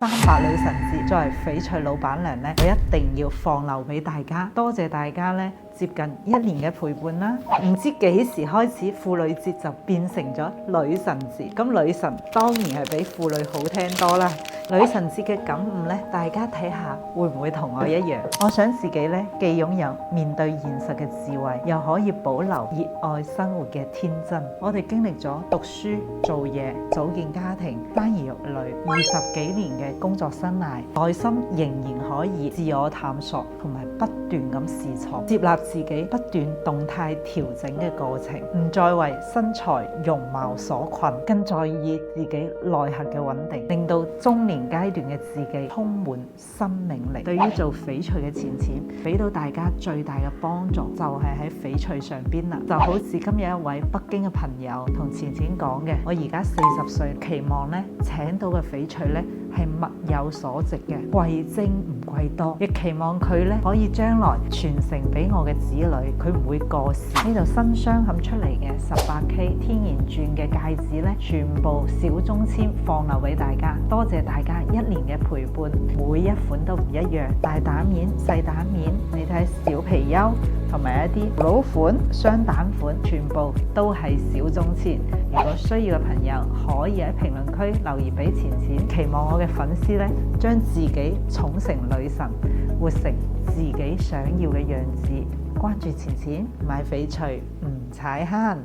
300女神節，作為翡翠老闆娘咧，我一定要放流俾大家，多謝大家咧接近1年嘅陪伴啦。唔知幾時開始，婦女節就變成咗女神節。咁女神當然係比婦女好聽多啦。女神節嘅感悟咧，大家睇下會唔會同我一樣？我想自己咧既擁有面對現實嘅智慧，又可以保留熱愛生活嘅天真。我哋經歷咗讀書、做嘢、組建家庭、生兒育女20幾年嘅工作生涯，內心仍然可以自我探索同埋不斷咁試錯，接納自己不斷動態調整嘅過程，唔再為身材容貌所困，更在意自己內核嘅穩定，令到中年階段嘅自己充滿生命力。對於做翡翠嘅錢錢，俾到大家最大嘅幫助就係喺翡翠上邊啦。就好似今日一位北京嘅朋友同錢錢講嘅，我而家40歲，期望咧請到嘅翡翠咧係物有所值嘅，貴精唔貴多，亦期望佢咧可以將來傳承俾我嘅子女，佢唔會過時。呢度新鑲嵌出嚟嘅18K 天然鑽嘅戒指咧，全部小中籤放流俾大家，多謝大家1年嘅陪伴，每一款都唔一樣，大膽面、細膽面，你睇小貔貅同埋一啲老款、雙蛋款，全部都係小中籤。如果需要嘅朋友，可以喺評論區留言俾錢錢，期望我嘅粉絲咧將自己寵成女神，活成自己想要嘅樣子。關注錢錢，買翡翠唔踩坑。